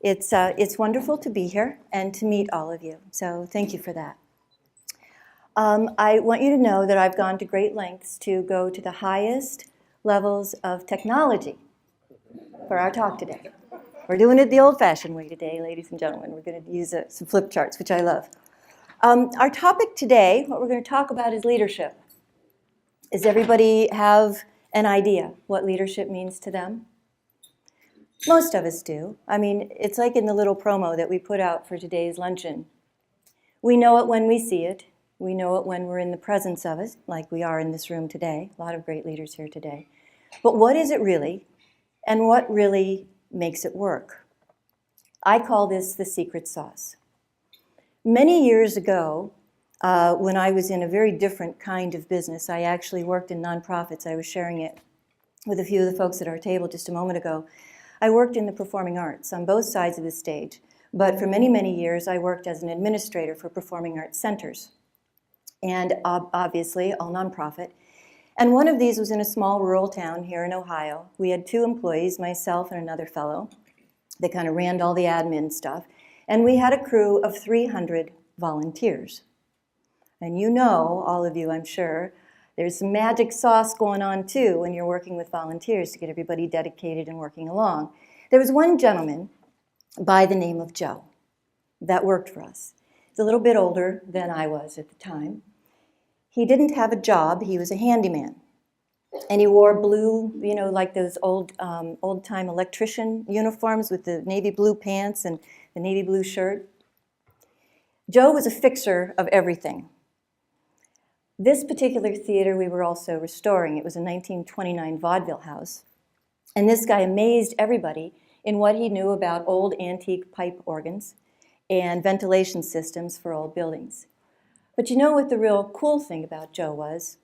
It's wonderful to be here and to meet all of you, so thank you for that. I want you to know that I've gone to great lengths to go to the highest levels of technology for our talk today. We're doing it the old-fashioned way today, ladies and gentlemen. We're going to use some flip charts, which I love. Our topic today, what we're going to talk about, is leadership. Does everybody have an idea what leadership means to them? Most of us do. I mean, it's like in the little promo that we put out for today's luncheon. We know it when we see it. We know it when we're in the presence of it, like we are in this room today. A lot of great leaders here today. But what is it really, and what really makes it work? I call this the secret sauce. Many years ago, when I was in a very different kind of business, I actually worked in nonprofits. I was sharing it with a few of the folks at our table just a moment ago. I worked in the performing arts on both sides of the stage, but for many, many years I worked as an administrator for performing arts centers, and obviously all nonprofit. And one of these was in a small rural town here in Ohio. We had 2 employees, myself and another fellow. They kind of ran all the admin stuff. And we had a crew of 300 volunteers. And you know, all of you, I'm sure, there's some magic sauce going on too when you're working with volunteers to get everybody dedicated and working along. There was one gentleman by the name of Joe that worked for us. He's a little bit older than I was at the time. He didn't have a job. He was a handyman. And he wore blue, you know, like those old-time electrician uniforms with the navy blue pants and the navy blue shirt. Joe was a fixer of everything. This particular theater we were also restoring. It was a 1929 vaudeville house. And this guy amazed everybody in what he knew about old antique pipe organs and ventilation systems for old buildings. But you know what the real cool thing about Joe was?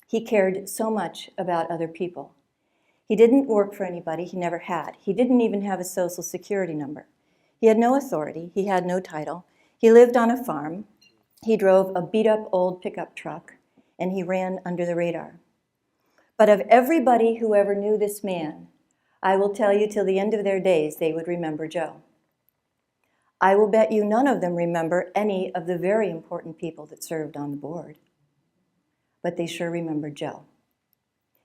He cared so much about other people. He didn't work for anybody, he never had. He didn't even have a social security number. He had no authority, he had no title. He lived on a farm. He drove a beat-up old pickup truck, and he ran under the radar. But of everybody who ever knew this man, I will tell you till the end of their days they would remember Joe. I will bet you none of them remember any of the very important people that served on the board. But they sure remembered Joe.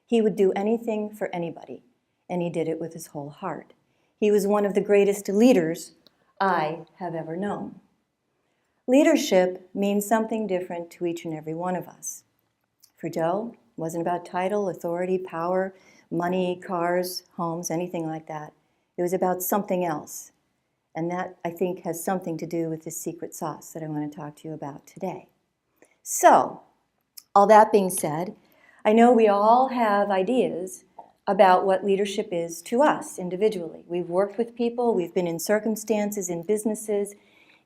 He would do anything for anybody, and he did it with his whole heart. He was one of the greatest leaders I have ever known. Leadership means something different to each and every one of us. For Joe, it wasn't about title, authority, power, money, cars, homes, anything like that. It was about something else. And that, I think, has something to do with this secret sauce that I want to talk to you about today. So, all that being said, I know we all have ideas about what leadership is to us individually. We've worked with people, we've been in circumstances, in businesses,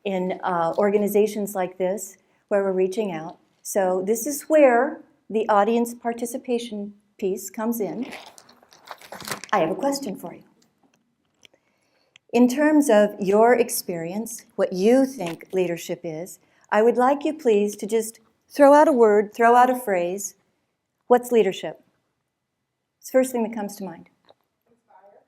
in organizations like this, where we're reaching out. So this is where the audience participation piece comes in. I have a question for you. In terms of your experience, what you think leadership is, I would like you please to just throw out a word, throw out a phrase. What's leadership? It's the first thing that comes to mind. Inspire.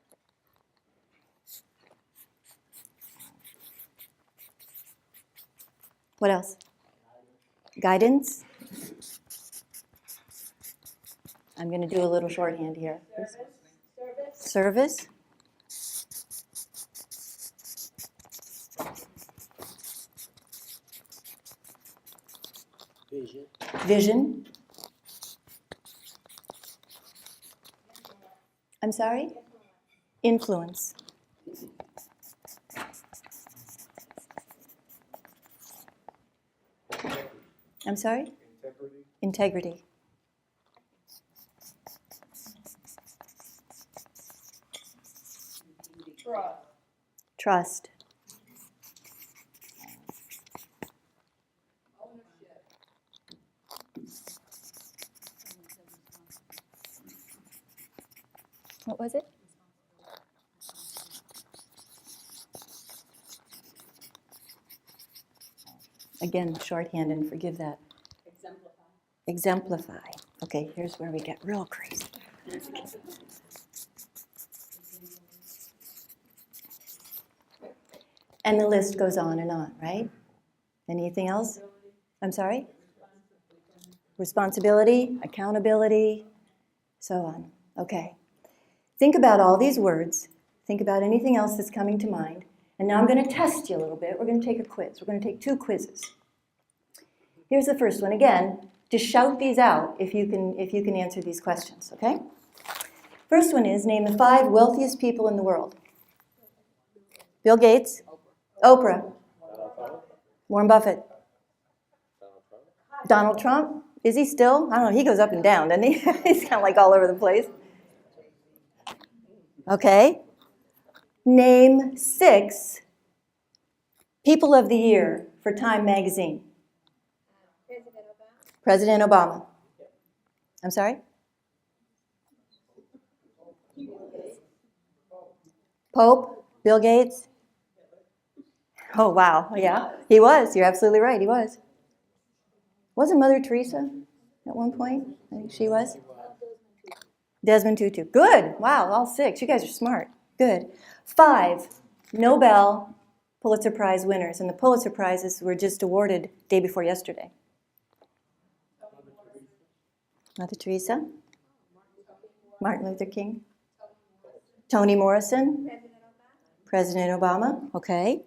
What else? Guidance. I'm going to do a little shorthand here. Service. Vision. I'm sorry? Influence. I'm sorry? Integrity. Trust. Ownership. What was it? Again, shorthand, and forgive that. Exemplify. Exemplify. Okay, here's where we get real crazy. And the list goes on, right? Anything else? I'm sorry? Responsibility, accountability, so on. Okay. Think about all these words. Think about anything else that's coming to mind. And now I'm going to test you a little bit. We're going to take a quiz. We're going to take 2 quizzes. Here's the first one. Again, just shout these out if you can answer these questions, okay? First one is, name the 5 wealthiest people in the world. Bill Gates, Oprah, Warren Buffett, Donald Trump. Is he still? I don't know. He goes up and down, doesn't he? He's kind of like all over the place. Okay. Name 6 people of the year for Time magazine. President Obama. I'm sorry? Pope? Bill Gates? Oh, wow. Yeah, he was. You're absolutely right. He was. Wasn't Mother Teresa at one point? I think she was. Desmond Tutu. Good. Wow, all 6. You guys are smart. Good. 5 Nobel Pulitzer Prize winners. And the Pulitzer Prizes were just awarded day before yesterday. Mother Teresa. Martin Luther King. Toni Morrison. President Obama. Okay.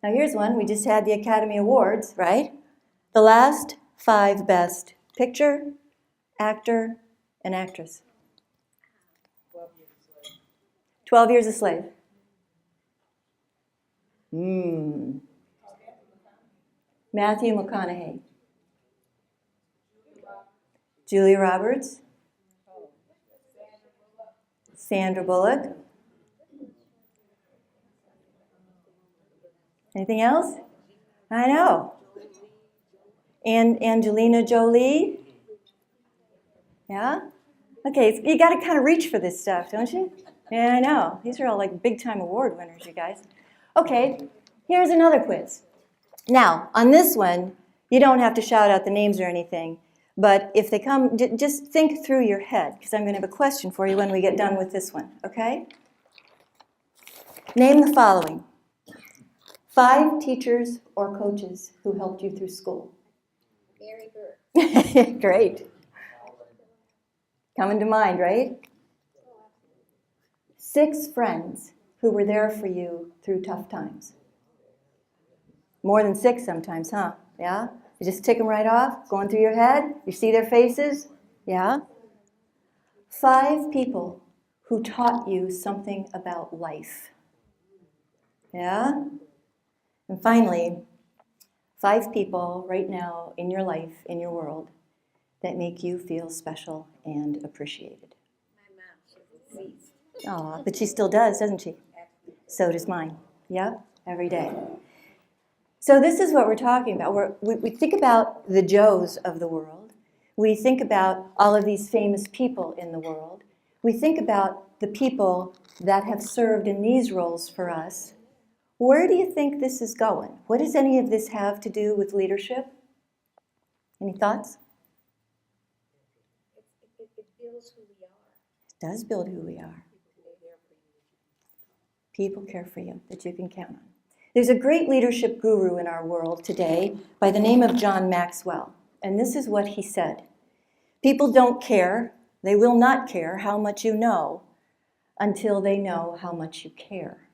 Now here's one. We just had the Academy Awards, right? The last 5 best picture, actor, and actress. 12 Years a Slave. Matthew McConaughey. Julia Roberts. Sandra Bullock. Anything else? I know. And Angelina Jolie. Yeah? Okay, you got to kind of reach for this stuff, don't you? Yeah, I know. These are all like big-time award winners, you guys. Okay, here's another quiz. Now, on this one, you don't have to shout out the names or anything, but if they come, just think through your head, because I'm going to have a question for you when we get done with this one, okay? Name the following. 5 teachers or coaches who helped you through school. Mary Bird. Great. Coming to mind, right? 6 friends who were there for you through tough times. More than 6 sometimes, huh? Yeah? You just tick them right off, going through your head. You see their faces. Yeah? 5 people who taught you something about life. Yeah? And finally, 5 people right now in your life, in your world, that make you feel special and appreciated. My mom, she's deceased. Aw, but she still does, doesn't she? So does mine. Yep, every day. So this is what we're talking about. We think about the Joes of the world. We think about all of these famous people in the world. We think about the people that have served in these roles for us. Where do you think this is going? What does any of this have to do with leadership? Any thoughts? It builds who we are. It does build who we are. People care for you, that you can count on. There's a great leadership guru in our world today by the name of John Maxwell, and this is what he said. People don't care, they will not care how much you know until they know how much you care.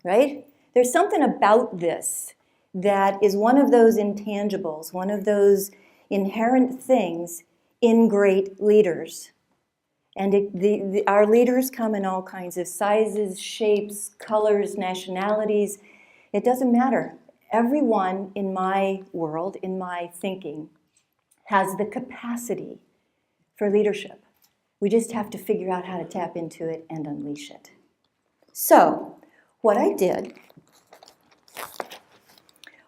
Right? There's something about this that is one of those intangibles, one of those inherent things in great leaders. And our leaders come in all kinds of sizes, shapes, colors, nationalities. It doesn't matter. Everyone in my world, in my thinking, has the capacity for leadership. We just have to figure out how to tap into it and unleash it. So, what I did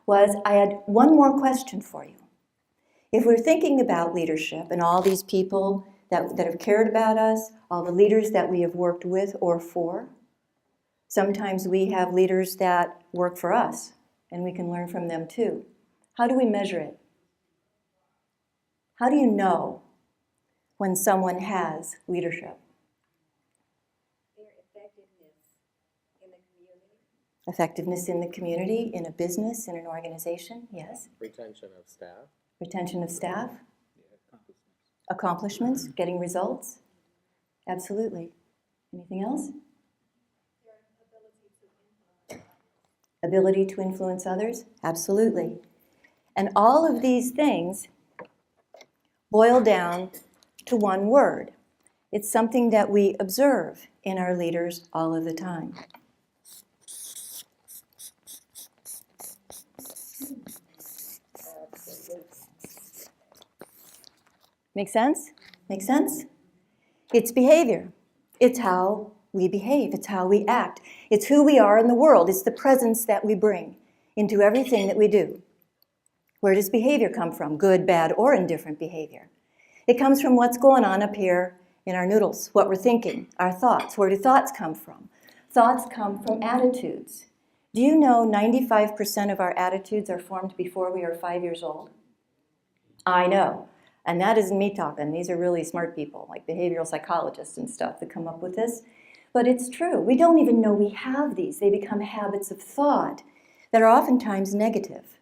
was I had one more question for you. If we're thinking about leadership and all these people that have cared about us, all the leaders that we have worked with or for, sometimes we have leaders that work for us and we can learn from them too. How do we measure it? How do you know when someone has leadership? Their effectiveness in the community. Effectiveness in the community, in a business, in an organization, yes. Retention of staff. Retention of staff. Accomplishments, getting results. Absolutely. Anything else? Ability to influence others? Absolutely. And all of these things boil down to one word. It's something that we observe in our leaders all of the time. Make sense? Make sense? It's behavior. It's how we behave. It's how we act. It's who we are in the world. It's the presence that we bring into everything that we do. Where does behavior come from? Good, bad, or indifferent behavior. It comes from what's going on up here in our noodles, what we're thinking, our thoughts. Where do thoughts come from? Thoughts come from attitudes. Do you know 95% of our attitudes are formed before we are 5 years old? I know. And that isn't me talking. These are really smart people, like behavioral psychologists and stuff that come up with this. But it's true. We don't even know we have these. They become habits of thought that are oftentimes negative.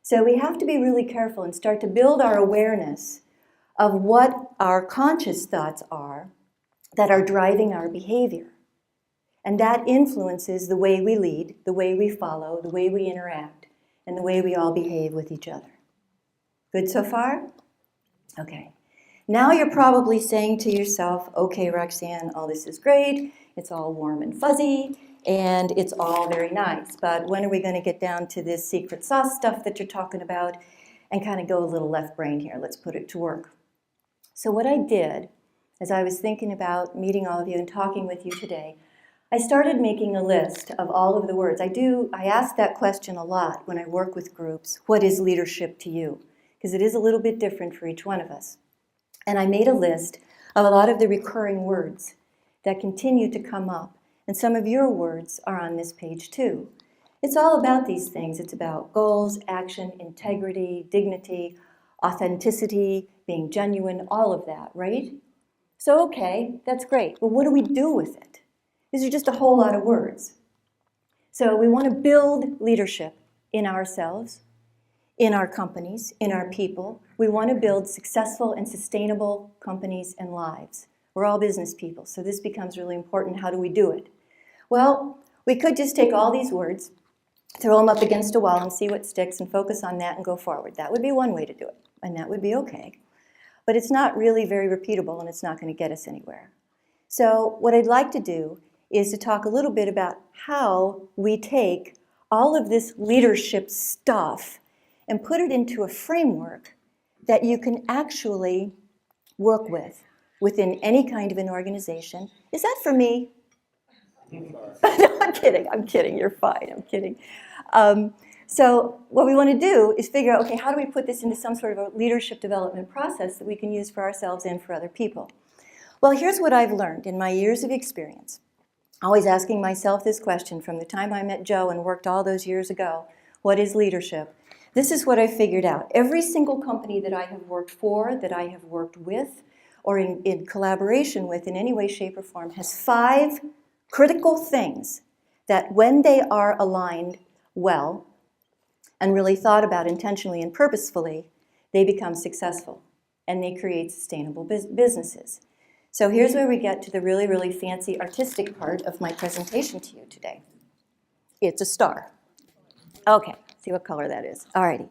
So we have to be really careful and start to build our awareness of what our conscious thoughts are that are driving our behavior. And that influences the way we lead, the way we follow, the way we interact, and the way we all behave with each other. Good so far? Okay. Now you're probably saying to yourself, okay, Roxanne, all this is great, it's all warm and fuzzy, and it's all very nice, but when are we going to get down to this secret sauce stuff that you're talking about and kind of go a little left brain here? Let's put it to work. So what I did, as I was thinking about meeting all of you and talking with you today, I started making a list of all of the words. I ask that question a lot when I work with groups. What is leadership to you? Because it is a little bit different for each one of us. And I made a list of a lot of the recurring words that continue to come up. And some of your words are on this page too. It's all about these things. It's about goals, action, integrity, dignity, authenticity, being genuine, all of that, right? So, okay, that's great. But what do we do with it? These are just a whole lot of words. So we want to build leadership in ourselves, in our companies, in our people. We want to build successful and sustainable companies and lives. We're all business people, so this becomes really important. How do we do it? Well, we could just take all these words, throw them up against a wall and see what sticks and focus on that and go forward. That would be one way to do it, and that would be okay. But it's not really very repeatable, and it's not going to get us anywhere. So what I'd like to do is to talk a little bit about how we take all of this leadership stuff and put it into a framework that you can actually work with within any kind of an organization. Is that for me? No, I'm kidding, you're fine, I'm kidding. So what we want to do is figure out, okay, how do we put this into some sort of a leadership development process that we can use for ourselves and for other people? Well, here's what I've learned in my years of experience. Always asking myself this question from the time I met Joe and worked all those years ago, what is leadership? This is what I figured out. Every single company that I have worked for, that I have worked with, or in collaboration with in any way, shape, or form, has 5 critical things that when they are aligned well and really thought about intentionally and purposefully, they become successful and they create sustainable businesses. So here's where we get to the really, really fancy artistic part of my presentation to you today. It's a star. Okay, see what color that is. Alrighty.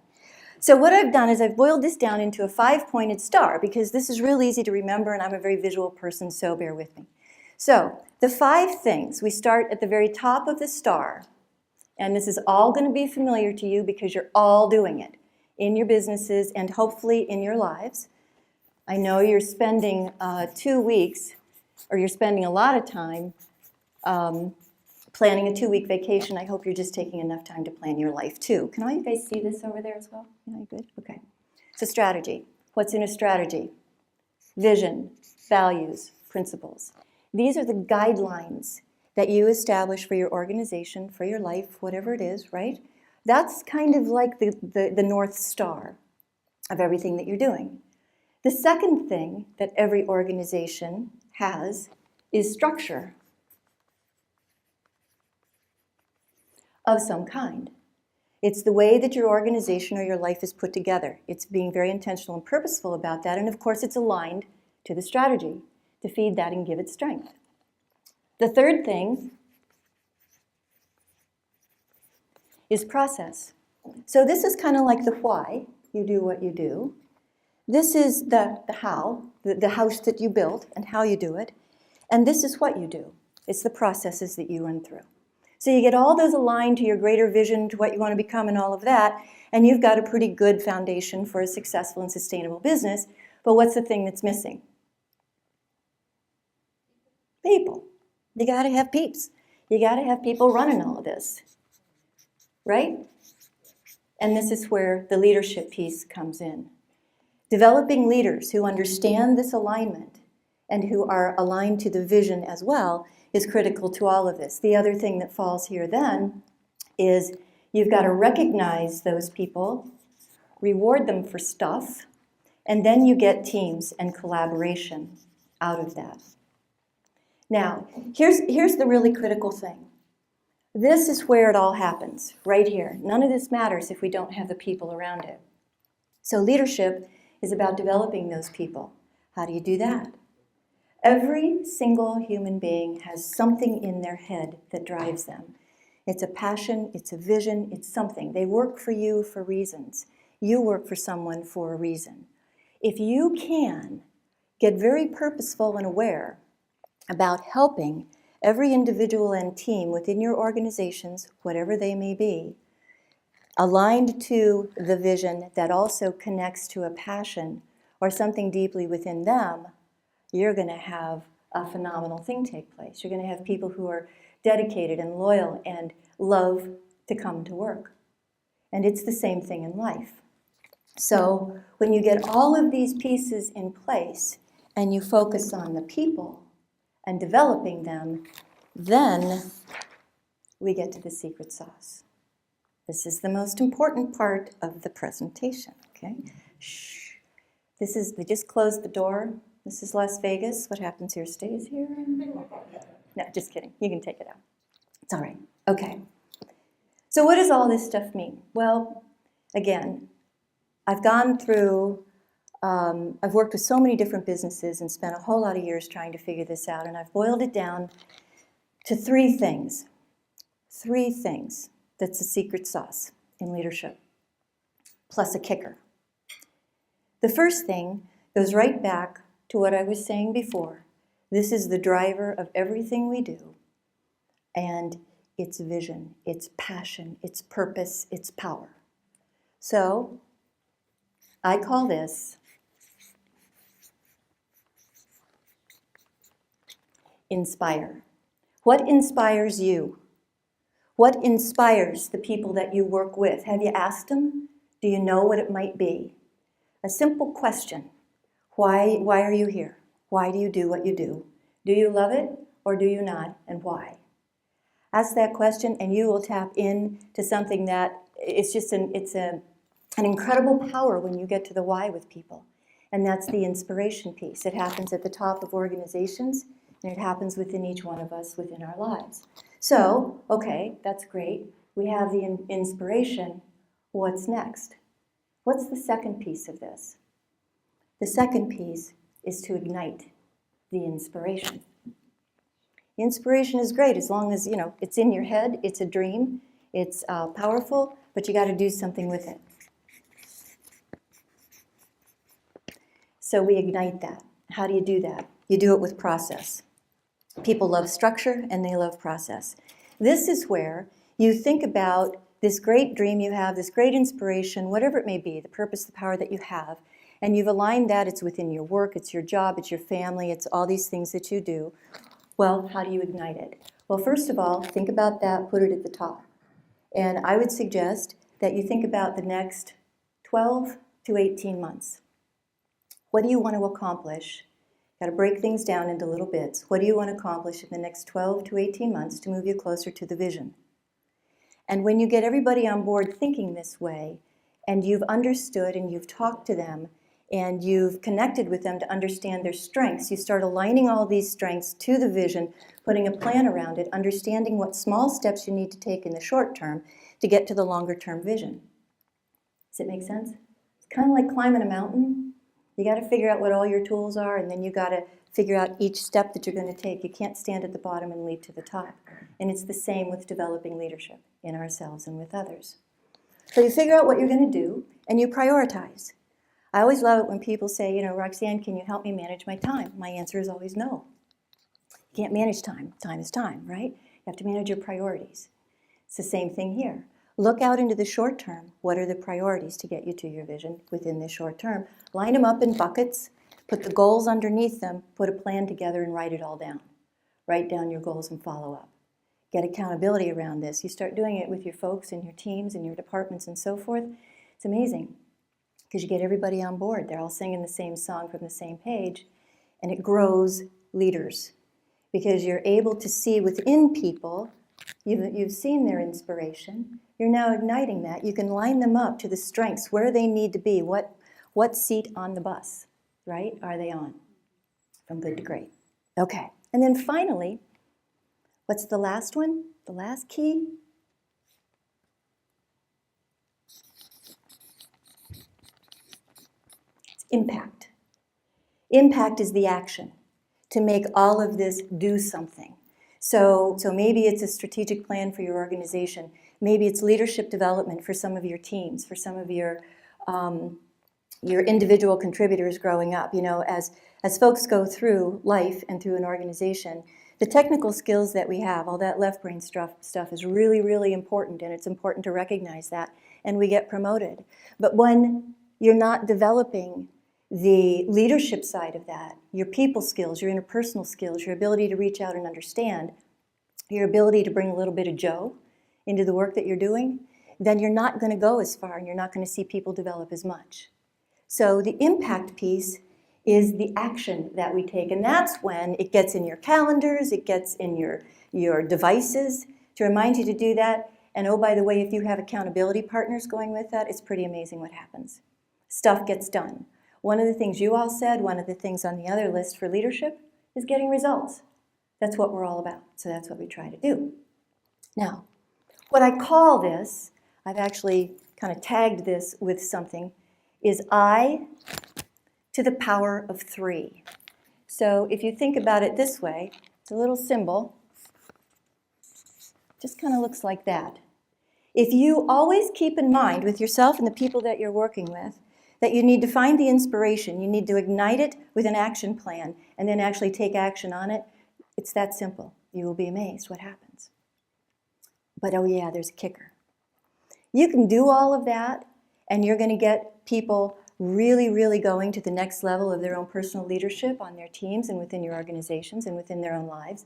So what I've done is I've boiled this down into a 5-pointed star because this is real easy to remember and I'm a very visual person, so bear with me. So the 5 things, we start at the very top of the star, and this is all going to be familiar to you because you're all doing it in your businesses and hopefully in your lives. I know you're spending 2 weeks, or you're spending a lot of time planning a 2-week vacation. I hope you're just taking enough time to plan your life too. Can all you guys see this over there as well? Yeah, you good? Okay. So strategy. What's in a strategy? Vision, values, principles. These are the guidelines that you establish for your organization, for your life, whatever it is, right? That's kind of like the North Star of everything that you're doing. The second thing that every organization has is structure. of some kind. It's the way that your organization or your life is put together. It's being very intentional and purposeful about that, and of course it's aligned to the strategy to feed that and give it strength. The third thing is process. So this is kind of like the why you do what you do. This is the how, the house that you built and how you do it. And this is what you do. It's the processes that you run through. So you get all those aligned to your greater vision, to what you want to become and all of that, and you've got a pretty good foundation for a successful and sustainable business. But what's the thing that's missing? People. You got to have peeps. You got to have people running all of this, right? And this is where the leadership piece comes in. Developing leaders who understand this alignment and who are aligned to the vision as well is critical to all of this. The other thing that falls here then is you've got to recognize those people, reward them for stuff, and then you get teams and collaboration out of that. Now, here's the really critical thing. This is where it all happens, right here. None of this matters if we don't have the people around it. So leadership is about developing those people. How do you do that? Every single human being has something in their head that drives them. It's a passion, it's a vision, it's something. They work for you for reasons. You work for someone for a reason. If you can get very purposeful and aware about helping every individual and team within your organizations, whatever they may be, aligned to the vision that also connects to a passion or something deeply within them, you're going to have a phenomenal thing take place. You're going to have people who are dedicated and loyal and love to come to work. And it's the same thing in life. So when you get all of these pieces in place and you focus on the people and developing them, then we get to the secret sauce. This is the most important part of the presentation, okay? Shh. We just closed the door. This is Las Vegas. What happens here stays here. No, just kidding. You can take it out. It's all right. Okay. So what does all this stuff mean? Well, again, I've gone through, I've worked with so many different businesses and spent a whole lot of years trying to figure this out, and I've boiled it down to three things. Three things that's the secret sauce in leadership, plus a kicker. The first thing goes right back to what I was saying before. This is the driver of everything we do, and it's vision, it's passion, it's purpose, it's power. So I call this inspire. What inspires you? What inspires the people that you work with? Have you asked them? Do you know what it might be? A simple question. Why are you here? Why do you do what you do? Do you love it or do you not, and why? Ask that question and you will tap into something that it's just an incredible power when you get to the why with people. And that's the inspiration piece. It happens at the top of organizations and it happens within each one of us within our lives. So, okay, that's great. We have the inspiration. What's next? What's the second piece of this? The second piece is to ignite the inspiration. Inspiration is great as long as, it's in your head, it's a dream, it's powerful, but you got to do something with it. So we ignite that. How do you do that? You do it with process. People love structure and they love process. This is where you think about this great dream you have, this great inspiration, whatever it may be, the purpose, the power that you have, and you've aligned that. It's within your work, it's your job, it's your family, it's all these things that you do. Well, how do you ignite it? Well, first of all, think about that, put it at the top. And I would suggest that you think about the next 12 to 18 months. What do you want to accomplish? Got to break things down into little bits. What do you want to accomplish in the next 12 to 18 months to move you closer to the vision? And when you get everybody on board thinking this way, and you've understood and you've talked to them, and you've connected with them to understand their strengths. You start aligning all these strengths to the vision, putting a plan around it, understanding what small steps you need to take in the short term to get to the longer term vision. Does it make sense? It's kind of like climbing a mountain. You got to figure out what all your tools are, and then you got to figure out each step that you're going to take. You can't stand at the bottom and leap to the top. And it's the same with developing leadership in ourselves and with others. So you figure out what you're going to do, and you prioritize. I always love it when people say, Roxanne, can you help me manage my time? My answer is always no. You can't manage time. Time is time, right? You have to manage your priorities. It's the same thing here. Look out into the short term. What are the priorities to get you to your vision within the short term? Line them up in buckets, put the goals underneath them, put a plan together and write it all down. Write down your goals and follow up. Get accountability around this. You start doing it with your folks and your teams and your departments and so forth. It's amazing because you get everybody on board. They're all singing the same song from the same page, and it grows leaders because you're able to see within people, you've seen their inspiration. You're now igniting that. You can line them up to the strengths, where they need to be, what seat on the bus, right, are they on? From good to great. Okay, and then finally, what's the last one? The last key? It's impact. Impact is the action to make all of this do something. So maybe it's a strategic plan for your organization. Maybe it's leadership development for some of your teams, for some of your individual contributors growing up. As folks go through life and through an organization, the technical skills that we have, all that left brain stuff is really, really important, and it's important to recognize that, and we get promoted. But when you're not developing the leadership side of that, your people skills, your interpersonal skills, your ability to reach out and understand, your ability to bring a little bit of Joe into the work that you're doing, then you're not going to go as far and you're not going to see people develop as much. So the impact piece is the action that we take, and that's when it gets in your calendars, it gets in your devices to remind you to do that. And oh, by the way, if you have accountability partners going with that, it's pretty amazing what happens. Stuff gets done. One of the things you all said, one of the things on the other list for leadership is getting results. That's what we're all about, so that's what we try to do. Now, what I call this, I've actually kind of tagged this with something, is I to the power of 3. So if you think about it this way, it's a little symbol, just kind of looks like that. If you always keep in mind with yourself and the people that you're working with that you need to find the inspiration, you need to ignite it with an action plan, and then actually take action on it, it's that simple. You will be amazed what happens. But oh yeah, there's a kicker. You can do all of that, and you're going to get people really, really going to the next level of their own personal leadership on their teams and within your organizations and within their own lives.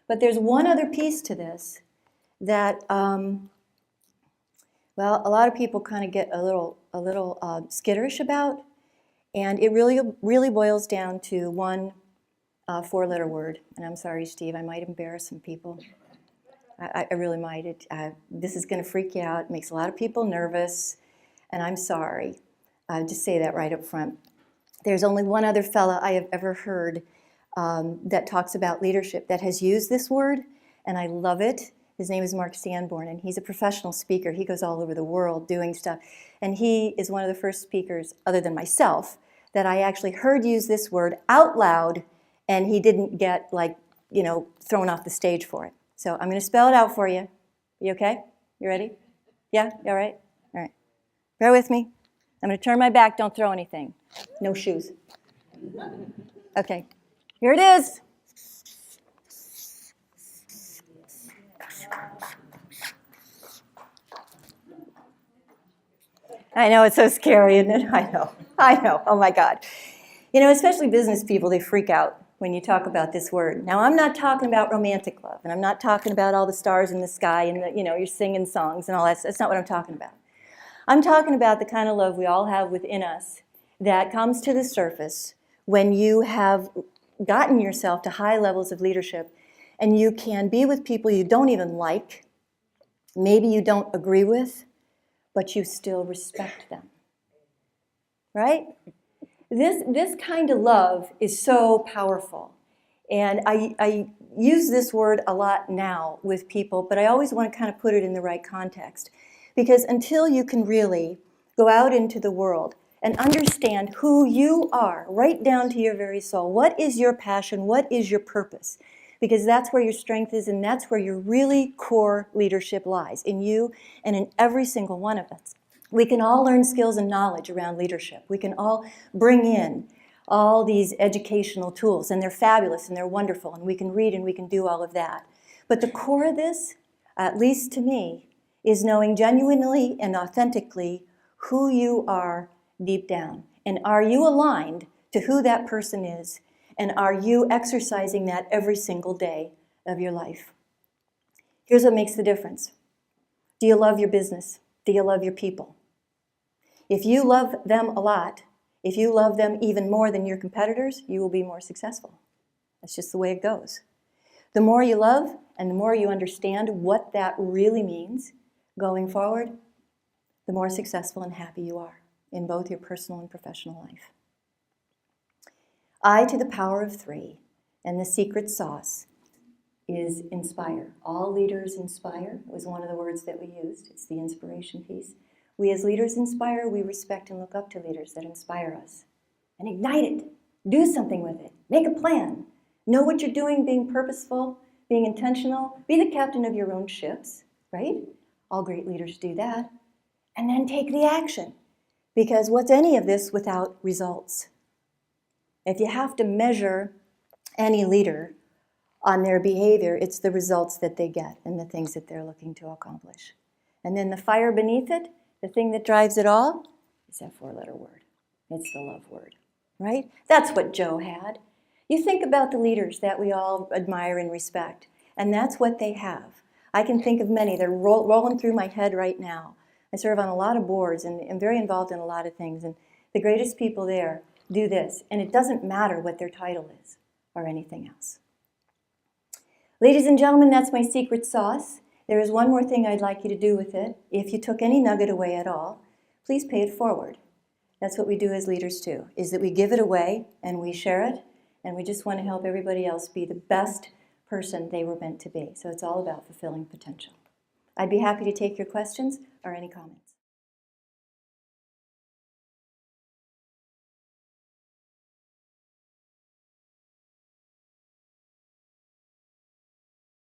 But there's one other piece to this that, a lot of people kind of get a little skitterish about, and it really boils down to one 4-letter word. And I'm sorry, Steve, I might embarrass some people. I really might. This is going to freak you out. It makes a lot of people nervous, and I'm sorry. I'll just say that right up front. There's only one other fella I have ever heard that talks about leadership that has used this word, and I love it. His name is Mark Sanborn, and he's a professional speaker. He goes all over the world doing stuff, and he is one of the first speakers, other than myself, that I actually heard use this word out loud, and he didn't get, thrown off the stage for it. So I'm going to spell it out for you. You okay? You ready? Yeah? You all right? All right. Bear with me. I'm going to turn my back. Don't throw anything. No shoes. Okay. Here it is. I know, it's so scary, isn't it? I know. Oh, my God. Especially business people, they freak out when you talk about this word. Now, I'm not talking about romantic love, and I'm not talking about all the stars in the sky and, you're singing songs and all that. That's not what I'm talking about. I'm talking about the kind of love we all have within us that comes to the surface when you have gotten yourself to high levels of leadership and you can be with people you don't even like, maybe you don't agree with, but you still respect them, right? This kind of love is so powerful. And I use this word a lot now with people, but I always want to kind of put it in the right context. Because until you can really go out into the world and understand who you are, right down to your very soul, what is your passion, what is your purpose? Because that's where your strength is, and that's where your really core leadership lies, in you and in every single one of us. We can all learn skills and knowledge around leadership. We can all bring in all these educational tools, and they're fabulous and they're wonderful, and we can read and we can do all of that. But the core of this, at least to me, is knowing genuinely and authentically who you are deep down. And are you aligned to who that person is? And are you exercising that every single day of your life? Here's what makes the difference. Do you love your business? Do you love your people? If you love them a lot, if you love them even more than your competitors, you will be more successful. That's just the way it goes. The more you love and the more you understand what that really means going forward, the more successful and happy you are in both your personal and professional life. I to the power of 3, and the secret sauce is inspire. All leaders inspire was one of the words that we used. It's the inspiration piece. We as leaders inspire, we respect and look up to leaders that inspire us. And ignite it. Do something with it. Make a plan. Know what you're doing, being purposeful, being intentional. Be the captain of your own ships, right? All great leaders do that. And then take the action. Because what's any of this without results? If you have to measure any leader on their behavior, it's the results that they get and the things that they're looking to accomplish. And then the fire beneath it, the thing that drives it all, is that 4-letter word. It's the love word, right? That's what Joe had. You think about the leaders that we all admire and respect, and that's what they have. I can think of many. They're rolling through my head right now. I serve on a lot of boards and am very involved in a lot of things, and the greatest people there do this, and it doesn't matter what their title is or anything else. Ladies and gentlemen, that's my secret sauce. There is one more thing I'd like you to do with it. If you took any nugget away at all, please pay it forward. That's what we do as leaders too, is that we give it away and we share it, and we just want to help everybody else be the best person they were meant to be. So it's all about fulfilling potential. I'd be happy to take your questions or any comments.